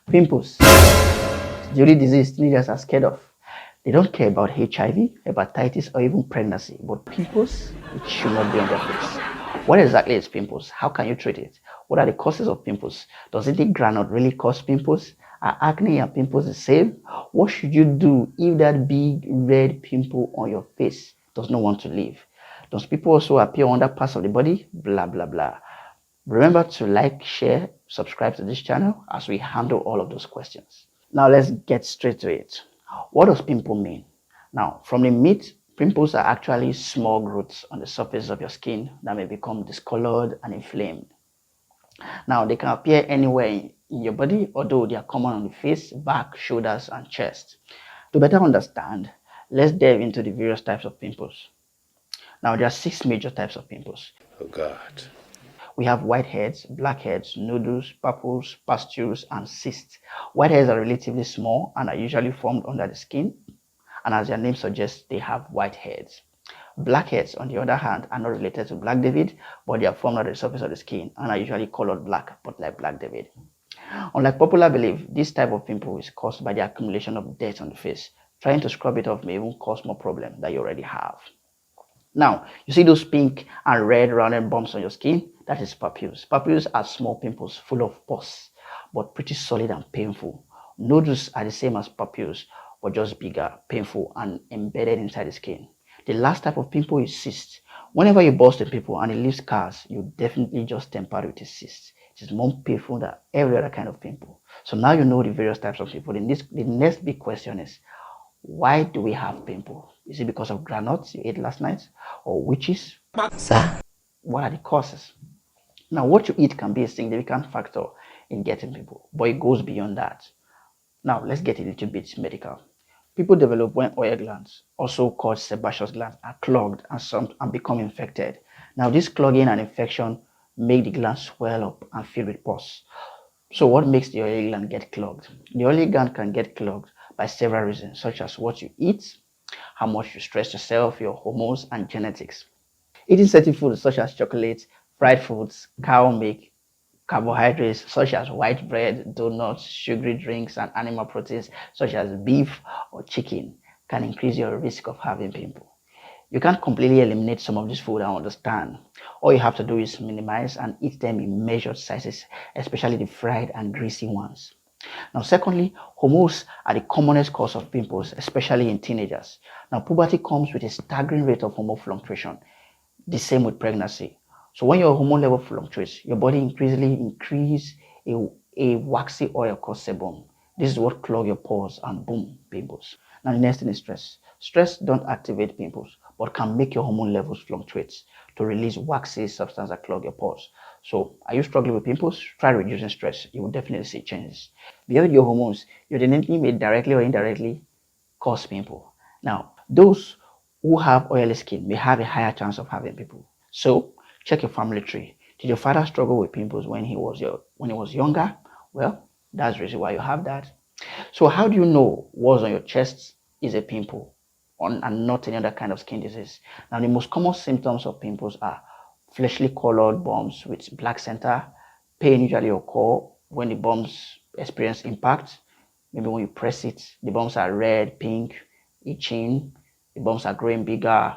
Pimples. It's the only disease teenagers are scared of. They don't care about HIV, hepatitis, or even pregnancy, but pimples, it should not be on their face. What exactly is pimples? How can you treat it? What are the causes of pimples? Does eating granite really cause pimples? Are acne and pimples the same? What should you do if that big red pimple on your face does not want to leave? Does pimple also appear on other parts of the body? Blah, blah, blah. Remember to like, share, subscribe to this channel as we handle all of those questions. Now let's get straight to it. What does pimple mean? Now, from the myth, pimples are actually small growths on the surface of your skin that may become discolored and inflamed. Now, they can appear anywhere in your body, although they are common on the face, back, shoulders, and chest. To better understand, let's delve into the various types of pimples. Now, there are 6 major types of pimples. Oh God. We have whiteheads, blackheads, nodules, papules, pustules, and cysts. Whiteheads are relatively small and are usually formed under the skin, and as their name suggests, they have white heads. Blackheads, on the other hand, are not related to black David, but they are formed on the surface of the skin and are usually colored black, but like black David. Unlike popular belief, this type of pimple is caused by the accumulation of dirt on the face. Trying to scrub it off may even cause more problem that you already have. Now, you see those pink and red rounded bumps on your skin? That is papules. Papules are small pimples full of pus, but pretty solid and painful. Nodules are the same as papules, but just bigger, painful, and embedded inside the skin. The last type of pimple is cyst. Whenever you burst a pimple and it leaves scars, you definitely just tempered with a cyst. It is more painful than every other kind of pimple. So now you know the various types of pimple. The next big question is, why do we have pimple? Is it because of granules you ate last night or witches? Sir, what are the causes? Now, what you eat can be a significant factor in getting pimple, but it goes beyond that. Now, let's get a little bit medical. People develop when oil glands, also called sebaceous glands, are clogged and become infected. Now, this clogging and infection make the gland swell up and fill with pus. So what makes the oily gland get clogged? The oily gland can get clogged by several reasons, such as what you eat, how much you stress yourself, your hormones, and genetics. Eating certain foods such as chocolate, fried foods, cow milk, carbohydrates such as white bread, donuts, sugary drinks, and animal proteins such as beef or chicken can increase your risk of having pimple. You can't completely eliminate some of this food, I understand. All you have to do is minimize and eat them in measured sizes, especially the fried and greasy ones. Now, secondly, hormones are the commonest cause of pimples, especially in teenagers. Now, puberty comes with a staggering rate of hormone fluctuation, the same with pregnancy. So when your hormone level fluctuates, your body increasingly increases a waxy oil called sebum. This is what clogs your pores and boom, pimples. Now the next thing is stress. Stress don't activate pimples, but can make your hormone levels fluctuate to release waxy substance that clog your pores. So are you struggling with pimples? Try reducing stress. You will definitely see changes. Beyond your hormones, your genetic may directly or indirectly cause pimple. Now, those who have oily skin may have a higher chance of having pimple. So check your family tree. Did your father struggle with pimples when he was younger? Well, that's the reason why you have that. So how do you know what's on your chest is a pimple and not any other kind of skin disease? Now, the most common symptoms of pimples are fleshly colored bumps with black center. Pain usually occur when the bumps experience impact. Maybe when you press it, the bumps are red, pink, itching. The bumps are growing bigger.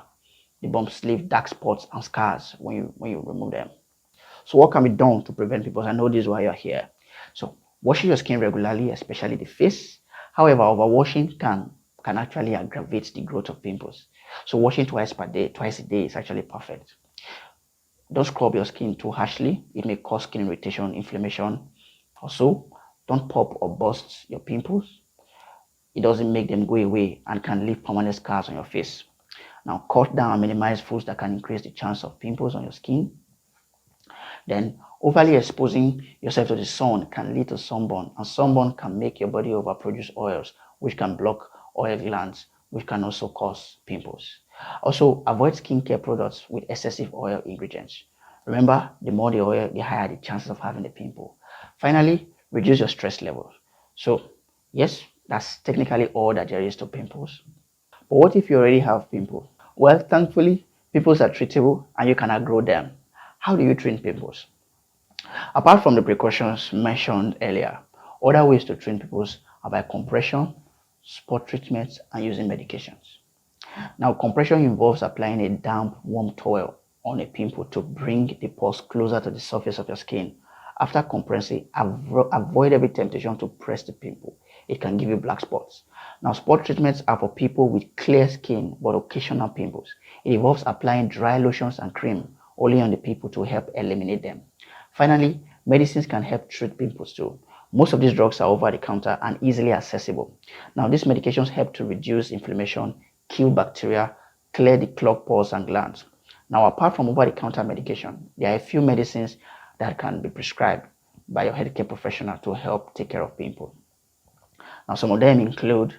The bumps leave dark spots and scars when you remove them. So what can be done to prevent pimples? I know this is why you're here. So washing your skin regularly, especially the face. However, overwashing can actually aggravate the growth of pimples. So washing twice a day is actually perfect. Don't scrub your skin too harshly. It may cause skin irritation, inflammation. Also, don't pop or burst your pimples. It doesn't make them go away and can leave permanent scars on your face. Now, cut down and minimize foods that can increase the chance of pimples on your skin. Then, overly exposing yourself to the sun can lead to sunburn, and sunburn can make your body overproduce oils, which can block oil glands, which can also cause pimples. Also, avoid skincare products with excessive oil ingredients. Remember, the more the oil, the higher the chances of having a pimple. Finally, reduce your stress levels. So, yes, that's technically all that there is to pimples. But what if you already have pimples? Well, thankfully, pimples are treatable and you can outgrow them. How do you treat pimples? Apart from the precautions mentioned earlier, Other ways to treat pimples are by compression, spot treatments, and using medications. Now, compression involves applying a damp, warm towel on a pimple to bring the pulse closer to the surface of your skin. After compressing, avoid every temptation to press the pimple. It can give you black spots. Now, spot treatments are for people with clear skin but occasional pimples. It involves applying dry lotions and cream only on the pimple to help eliminate them. Finally, medicines can help treat pimples too. Most of these drugs are over the counter and easily accessible. Now, these medications help to reduce inflammation, kill bacteria, clear the clogged pores and glands. Now, apart from over the counter medication, there are a few medicines that can be prescribed by your healthcare professional to help take care of pimples. Now, some of them include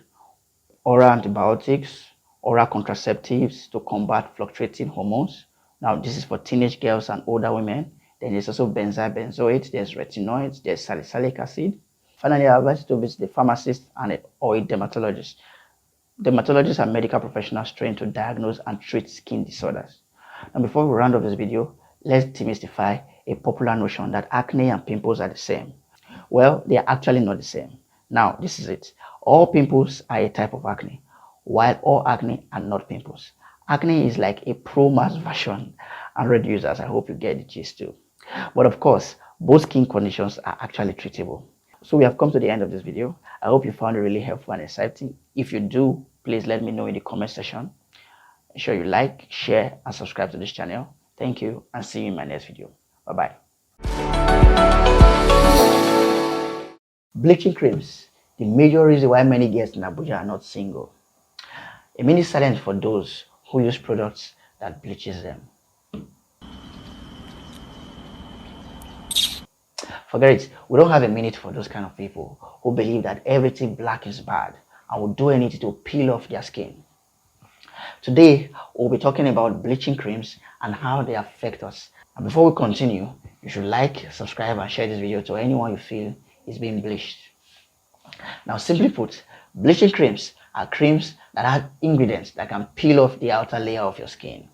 oral antibiotics, oral contraceptives to combat fluctuating hormones. Now, this is for teenage girls and older women. Then there's also benzoate, there's retinoids, there's salicylic acid. Finally, I advise you to visit the pharmacist or a dermatologist. Dermatologists are medical professionals trained to diagnose and treat skin disorders. Now, before we round off this video, let's demystify a popular notion that acne and pimples are the same. Well, they are actually not the same. Now, this is it. All pimples are a type of acne, while all acne are not pimples. Acne is like a pro-mass version, and red users, I hope you get the gist too. But of course, both skin conditions are actually treatable. So we have come to the end of this video. I hope you found it really helpful and exciting. If you do, please let me know in the comment section. Ensure you like, share, and subscribe to this channel. Thank you, and see you in my next video. Bye-bye. Bleaching creams. The major reason why many girls in Abuja are not single. A mini silence for those who use products that bleaches them. Forget it, we don't have a minute for those kind of people who believe that everything black is bad and will do anything to peel off their skin. Today, we'll be talking about bleaching creams and how they affect us. And before we continue, you should like, subscribe, and share this video to anyone you feel is being bleached. Now, simply put, bleaching creams are creams that have ingredients that can peel off the outer layer of your skin.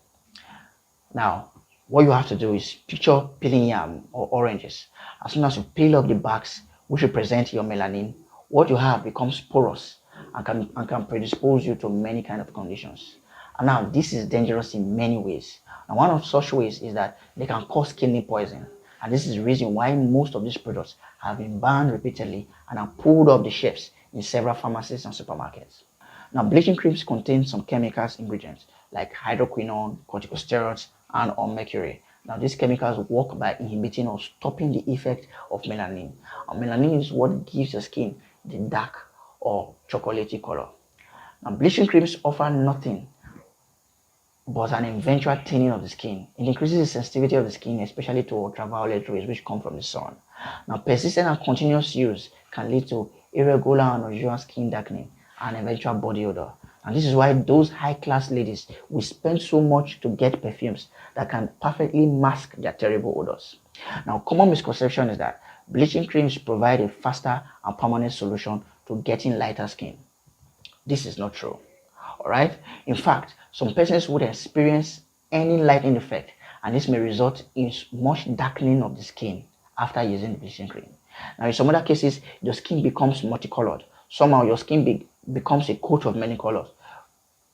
Now, what you have to do is picture peeling yam or oranges. As soon as you peel off the backs, which represent your melanin, what you have becomes porous and can predispose you to many kind of conditions. And now, this is dangerous in many ways. And one of such ways is that they can cause kidney poison. And this is the reason why most of these products have been banned repeatedly and are pulled off the shelves in several pharmacies and supermarkets. Now, bleaching creams contain some chemicals ingredients like hydroquinone, corticosteroids, and or mercury. Now, these chemicals work by inhibiting or stopping the effect of melanin. And melanin is what gives your skin the dark or chocolatey color. Now, bleaching creams offer nothing but an eventual thinning of the skin. It increases the sensitivity of the skin, especially to ultraviolet rays which come from the sun. Now, persistent and continuous use can lead to irregular and unusual skin darkening and eventual body odor. And this is why those high-class ladies will spend so much to get perfumes that can perfectly mask their terrible odors. Now, common misconception is that bleaching creams provide a faster and permanent solution to getting lighter skin. This is not true. Alright? In fact, some persons would experience any lightening effect, and this may result in much darkening of the skin after using the bleaching cream. Now, in some other cases, your skin becomes multicolored. Somehow, your skin becomes a coat of many colors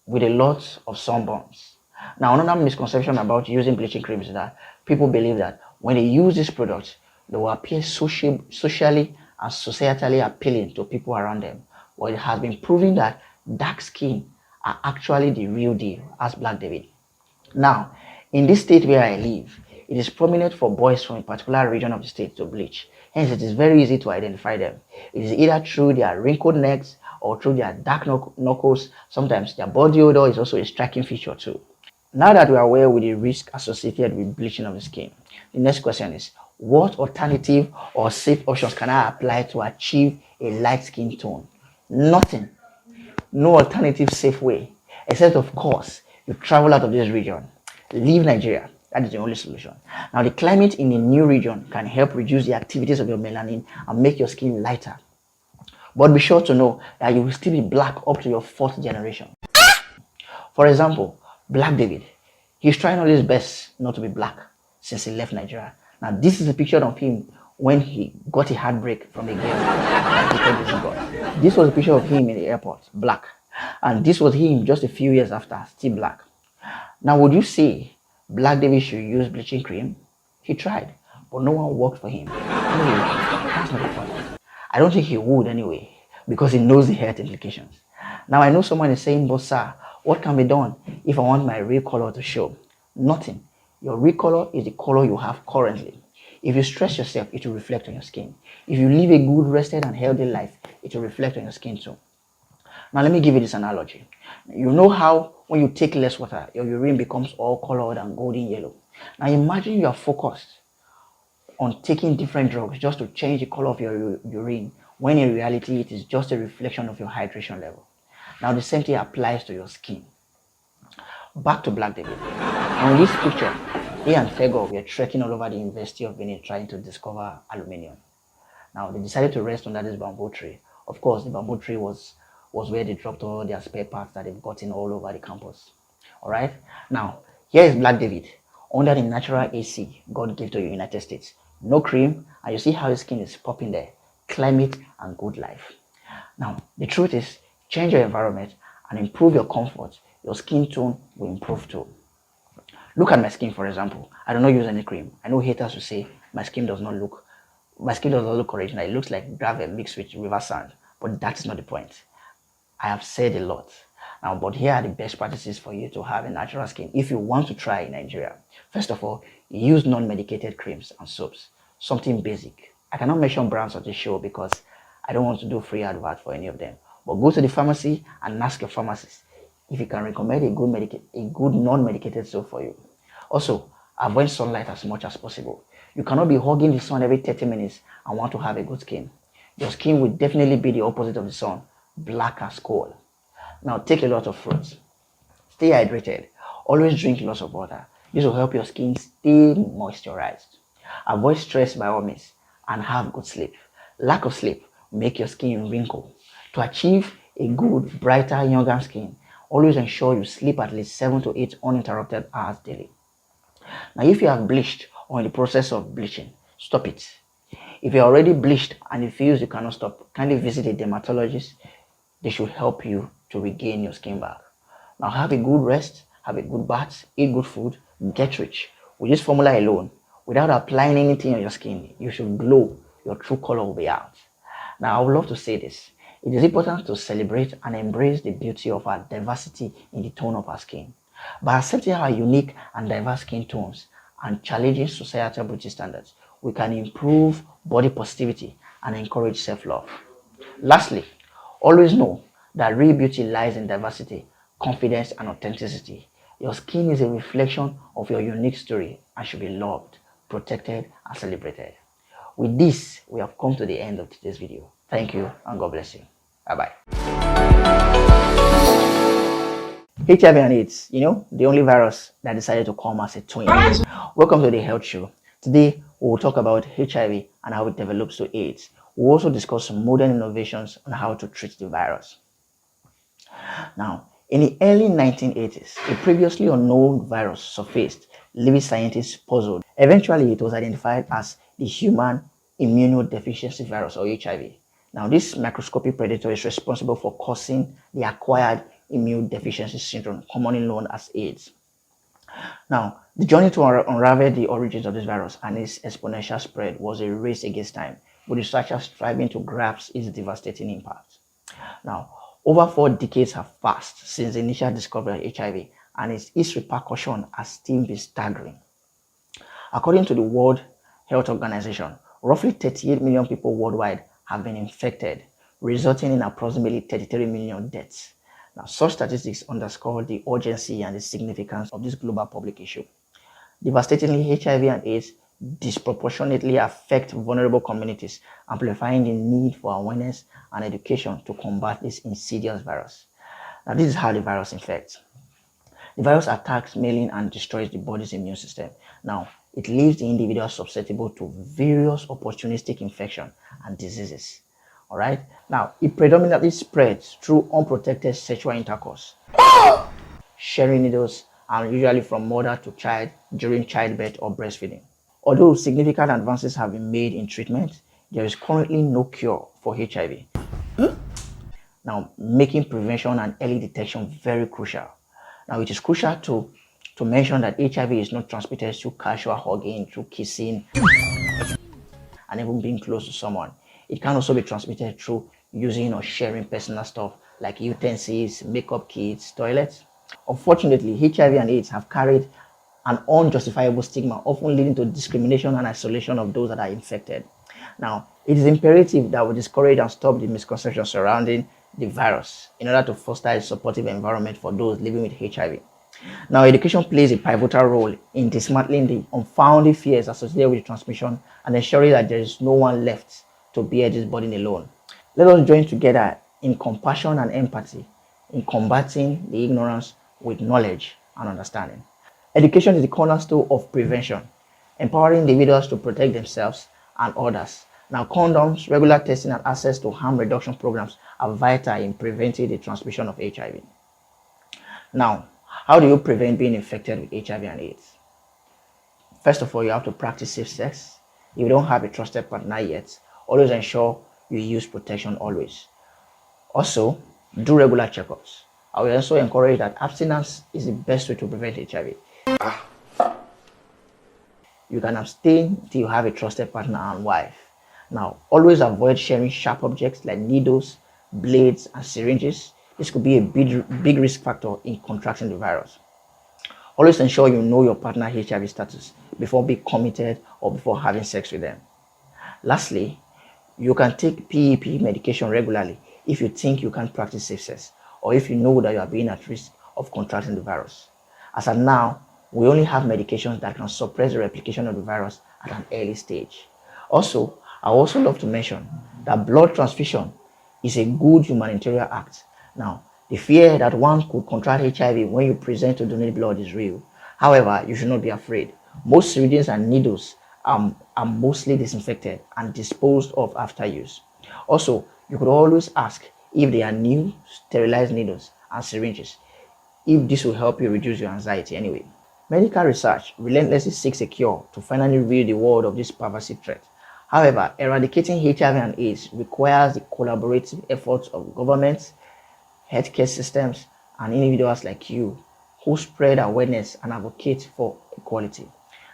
with a lot of sunburns. Now, another misconception about using bleaching creams is that people believe that when they use this product, they will appear socially and societally appealing to people around them. Well, it has been proven that dark skin are actually the real deal, as Black David. Now, in this state where I live, it is prominent for boys from a particular region of the state to bleach. Hence, it is very easy to identify them. It is either through their wrinkled necks or through their dark knuckles. Sometimes their body odor is also a striking feature too. Now that we are aware with the risk associated with bleaching of the skin, the next question is, what alternative or safe options can I apply to achieve a light skin tone? Nothing. No alternative safe way, except of course you travel out of this region. Leave Nigeria. That is the only solution. Now, the climate in a new region can help reduce the activities of your melanin and make your skin lighter. But be sure to know that you will still be black up to your 4th generation. For example, Black David. He's trying all his best not to be black since he left Nigeria. Now, this is a picture of him when he got a heartbreak from a girl that hated this god. This was a picture of him in the airport, black. And this was him just a few years after, still black. Now, would you say Black David should use bleaching cream? He tried, but no one worked for him. Anyway, that's not the point. I don't think he would anyway, because he knows the health implications. Now, I know someone is saying, but sir, what can be done if I want my real color to show? Nothing. Your real color is the color you have currently. If you stress yourself, it will reflect on your skin. If you live a good, rested, and healthy life, it will reflect on your skin too. Now, let me give you this analogy. You know how when you take less water, your urine becomes all colored and golden yellow. Now, imagine you are focused on taking different drugs just to change the color of your urine, when in reality, it is just a reflection of your hydration level. Now, the same thing applies to your skin. Back to Black David. Now, in this picture, he and Fegor were trekking all over the University of Benin trying to discover aluminium. Now, they decided to rest under this bamboo tree. Of course, the bamboo tree was where they dropped all their spare parts that they've gotten all over the campus. All right. Now, here is Black David under the natural AC God gave to the United States. No cream, and you see how his skin is popping there. Climate and good life. Now, the truth is, change your environment and improve your comfort. Your skin tone will improve too. Look at my skin, for example. I do not use any cream. I know haters will say my skin does not look original. It looks like gravel mixed with river sand, but that is not the point. I have said a lot now, but here are the best practices for you to have a natural skin if you want to try in Nigeria. First of all, use non-medicated creams and soaps, something basic. I cannot mention brands on this show because I don't want to do free advert for any of them, but go to the pharmacy and ask your pharmacist if he can recommend a good non-medicated soap for you. Also, avoid sunlight as much as possible. You cannot be hugging the sun every 30 minutes and want to have a good skin. Your skin will definitely be the opposite of the sun, black as coal. Now, take a lot of fruits. Stay hydrated. Always drink lots of water. This will help your skin stay moisturized. Avoid stress by all means and have good sleep. Lack of sleep will make your skin wrinkle. To achieve a good, brighter, younger skin, always ensure you sleep at least 7 to 8 uninterrupted hours daily. Now, if you have bleached or in the process of bleaching, stop it. If you're already bleached and it feels you cannot stop, kindly visit a dermatologist. They should help you to regain your skin back. Now, have a good rest, have a good bath, eat good food, get rich. With this formula alone, without applying anything on your skin, you should glow. Your true color will be out. Now, I would love to say this. It is important to celebrate and embrace the beauty of our diversity in the tone of our skin. By accepting our unique and diverse skin tones and challenging societal beauty standards, we can improve body positivity and encourage self-love. Lastly, always know that real beauty lies in diversity, confidence, and authenticity. Your skin is a reflection of your unique story and should be loved, protected, and celebrated. With this, we have come to the end of today's video. Thank you and God bless you. Bye-bye. HIV and AIDS, the only virus that decided to come as a twin. Welcome to the Health Show. Today, we will talk about HIV and how it develops to AIDS. We'll also discuss some modern innovations on how to treat the virus. Now, in the early 1980s, a previously unknown virus surfaced, leaving scientists puzzled. Eventually, it was identified as the human immunodeficiency virus, or HIV. Now, this microscopic predator is responsible for causing the acquired immune deficiency syndrome, commonly known as AIDS. Now, the journey to unravel the origins of this virus and its exponential spread was a race against time, with researchers striving to grasp its devastating impact. Now, over 4 decades have passed since the initial discovery of HIV, and its repercussion has still been staggering. According to the World Health Organization, roughly 38 million people worldwide have been infected, resulting in approximately 33 million deaths. Now, such statistics underscore the urgency and the significance of this global public issue. Devastatingly, HIV and AIDS disproportionately affect vulnerable communities, amplifying the need for awareness and education to combat this insidious virus. Now, this is how the virus infects. The virus attacks mainly and destroys the body's immune system. Now, it leaves the individual susceptible to various opportunistic infections and diseases. All right. Now, it predominantly spreads through unprotected sexual intercourse, sharing needles, and usually from mother to child during childbirth or breastfeeding. Although significant advances have been made in treatment, there is currently no cure for HIV. Now, making prevention and early detection very crucial. Now, it is crucial to mention that HIV is not transmitted through casual hugging, through kissing, and even being close to someone. It can also be transmitted through using or sharing personal stuff like utensils, makeup kits, toilets. Unfortunately, HIV and AIDS have carried an unjustifiable stigma, often leading to discrimination and isolation of those that are infected. Now, it is imperative that we discourage and stop the misconceptions surrounding the virus in order to foster a supportive environment for those living with HIV. Now, education plays a pivotal role in dismantling the unfounded fears associated with transmission and ensuring that there is no one left to bear this burden alone. Let us join together in compassion and empathy in combating the ignorance with knowledge and understanding. Education is the cornerstone of prevention, empowering individuals to protect themselves and others. Now, condoms, regular testing, and access to harm reduction programs are vital in preventing the transmission of HIV. Now, how do you prevent being infected with HIV and AIDS? First of all, you have to practice safe sex. If you don't have a trusted partner yet, always ensure you use protection always. Also, do regular checkups. I will also encourage that abstinence is the best way to prevent HIV. You can abstain till you have a trusted partner and wife. Now, always avoid sharing sharp objects like needles, blades, and syringes. This could be a big risk factor in contracting the virus. Always ensure you know your partner HIV status before being committed or before having sex with them. Lastly, you can take PEP medication regularly if you think you can't practice safe sex or if you know that you are being at risk of contracting the virus. As of now, we only have medications that can suppress the replication of the virus at an early stage. Also, I also love to mention that blood transfusion is a good humanitarian act. Now, the fear that one could contract HIV when you present to donate blood is real. However, you should not be afraid. Most syringes and needles are mostly disinfected and disposed of after use. Also, you could always ask if they are new, sterilized needles and syringes, if this will help you reduce your anxiety anyway. Medical research relentlessly seeks a cure to finally rid the world of this pervasive threat. However, eradicating HIV and AIDS requires the collaborative efforts of governments, healthcare systems, and individuals like you who spread awareness and advocate for equality.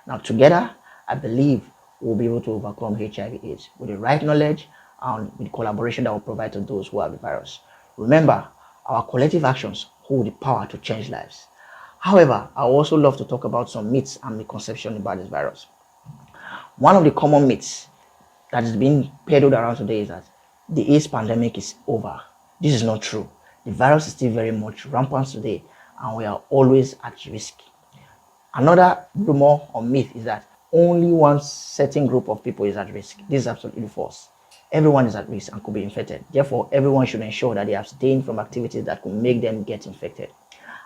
Now, together, I believe we'll be able to overcome HIV/AIDS with the right knowledge and with collaboration that will provide to those who have the virus. Remember, our collective actions hold the power to change lives. However, I also love to talk about some myths and misconceptions about this virus. One of the common myths that is being peddled around today is that the AIDS pandemic is over. This is not true. The virus is still very much rampant today, and we are always at risk. Another rumor or myth is that only one certain group of people is at risk. This is absolutely false. Everyone is at risk and could be infected. Therefore, everyone should ensure that they abstain from activities that could make them get infected.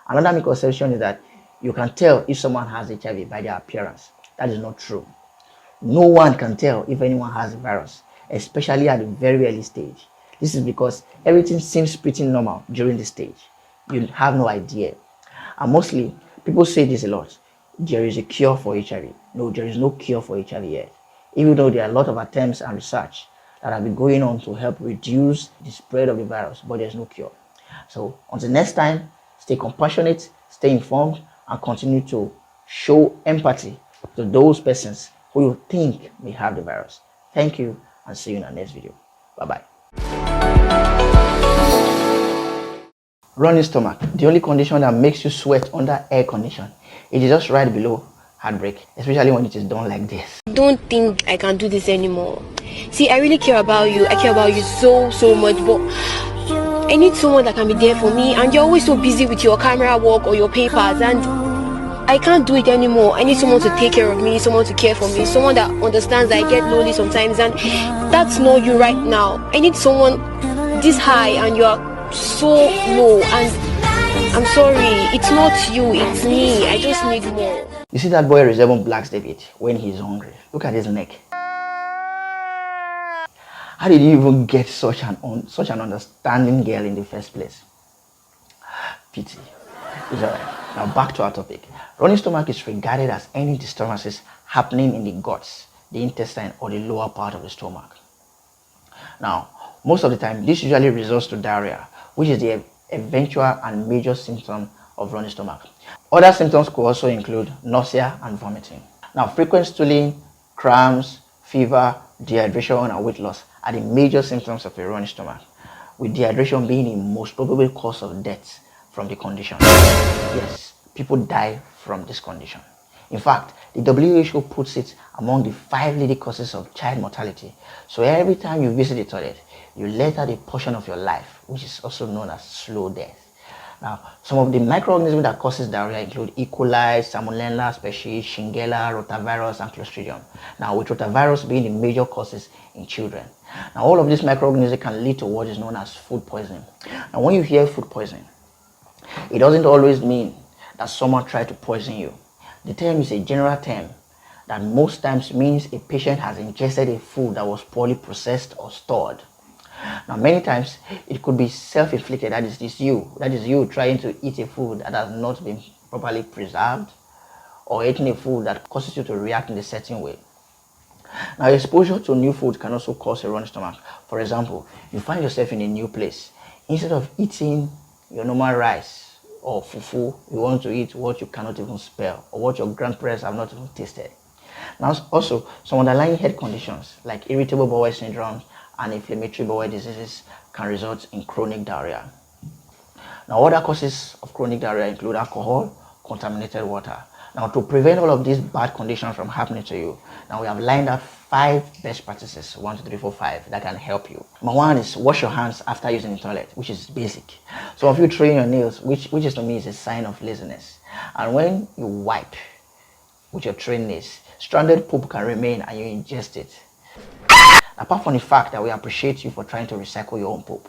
Another misconception is that you can tell if someone has HIV by their appearance. That is not true. No one can tell if anyone has the virus, especially at a very early stage. This is because everything seems pretty normal during this stage. You have no idea. And mostly, people say this a lot. There is a cure for HIV. No, there is no cure for HIV yet. Even though there are a lot of attempts and research that have been going on to help reduce the spread of the virus, but there's no cure. So until next time, stay compassionate, stay informed, and continue to show empathy to those persons who you think may have the virus. Thank you, and see you in our next video. Bye-bye. Running stomach, the only condition that makes you sweat under air condition. It is just right below heartbreak, especially when it is done like this. I don't think I can do this anymore. See, I really care about you. I care about you so much, but I need someone that can be there for me, and you're always so busy with your camera work or your papers, and I can't do it anymore. I need someone to take care of me, someone to care for me, someone that understands that I get lonely sometimes, and that's not you right now. I need someone this high and you're so low, and I'm sorry, it's not you, it's me. I just need more. You see that boy resembles Black David when he's hungry. Look at his neck. How did you even get such an understanding girl in the first place? Pity. It's alright. Now back to our topic. Running stomach is regarded as any disturbances happening in the guts, the intestine, or the lower part of the stomach. Now, most of the time, this usually results to diarrhea, which is the eventual and major symptom of running stomach. Other symptoms could also include nausea and vomiting. Now, frequent stooling, cramps, fever, dehydration, and weight loss are the major symptoms of a running stomach, with dehydration being the most probable cause of death from the condition. Yes, people die from this condition. In fact, the WHO puts it among the 5 leading causes of child mortality. So every time you visit the toilet, you let out a portion of your life, which is also known as slow death. Now, some of the microorganisms that causes diarrhea include E. coli, Salmonella species, Shigella, rotavirus, and Clostridium. Now, with rotavirus being the major causes in children. Now, all of these microorganisms can lead to what is known as food poisoning. Now, when you hear food poisoning, it doesn't always mean that someone tried to poison you. The term is a general term that most times means a patient has ingested a food that was poorly processed or stored. Now, many times it could be self-inflicted. That is you trying to eat a food that has not been properly preserved, or eating a food that causes you to react in a certain way. Now, exposure to new food can also cause a running stomach. For example, you find yourself in a new place. Instead of eating your normal rice or fufu, you want to eat what you cannot even spell, or what your grandparents have not even tasted. Now, also, some underlying health conditions like irritable bowel syndrome and inflammatory bowel diseases can result in chronic diarrhea. Now, other causes of chronic diarrhea include alcohol, contaminated water. Now, to prevent all of these bad conditions from happening to you, now we have lined up 5 best practices, 1, 2, 3, 4, 5, that can help you. Number 1 is wash your hands after using the toilet, which is basic. Some of you train your nails, which is to me is a sign of laziness. And when you wipe with your trained nails, stranded poop can remain and you ingest it. Apart from the fact that we appreciate you for trying to recycle your own poop,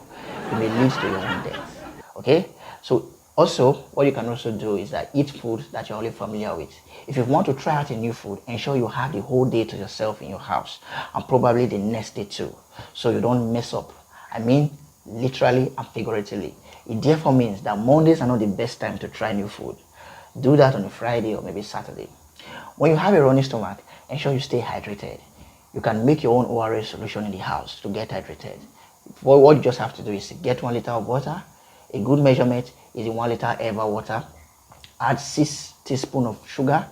it may lead to your own death. Okay? So also, what you can also do is that eat food that you're already familiar with. If you want to try out a new food, ensure you have the whole day to yourself in your house, and probably the next day too, so you don't mess up. I mean, literally and figuratively. It therefore means that Mondays are not the best time to try new food. Do that on a Friday or maybe Saturday. When you have a running stomach, ensure you stay hydrated. You can make your own ORS solution in the house to get hydrated. What you just have to do is get 1 liter of water. A good measurement is in 1 liter ever water. Add 6 teaspoons of sugar,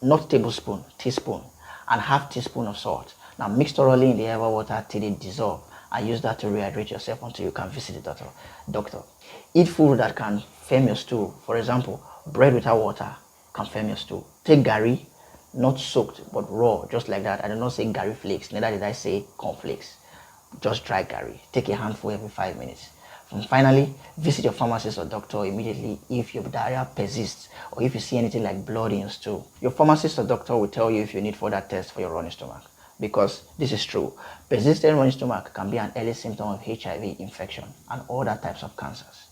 not tablespoon, teaspoon, and half teaspoon of salt. Now mix thoroughly in the ever water till it dissolves, and use that to rehydrate yourself until you can visit the doctor. Eat food that can firm your stool. For example, bread without water can firm your stool. Take gari, not soaked but raw, just like that. I did not say gari flakes, neither did I say cornflakes. Just dry gari. Take a handful every 5 minutes. And finally, visit your pharmacist or doctor immediately if your diarrhea persists or if you see anything like blood in your stool. Your pharmacist or doctor will tell you if you need further tests for your running stomach, because this is true. Persistent running stomach can be an early symptom of HIV infection and other types of cancers.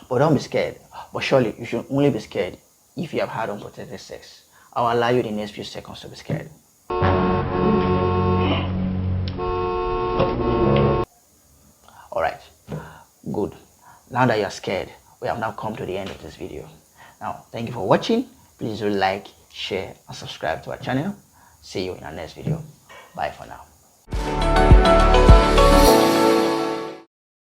But don't be scared. But surely you should only be scared if you have had unprotected sex. I'll allow you the next few seconds to be scared. Alright, good. Now that you're scared, we have now come to the end of this video. Now, thank you for watching. Please do like, share, and subscribe to our channel. See you in our next video. Bye for now.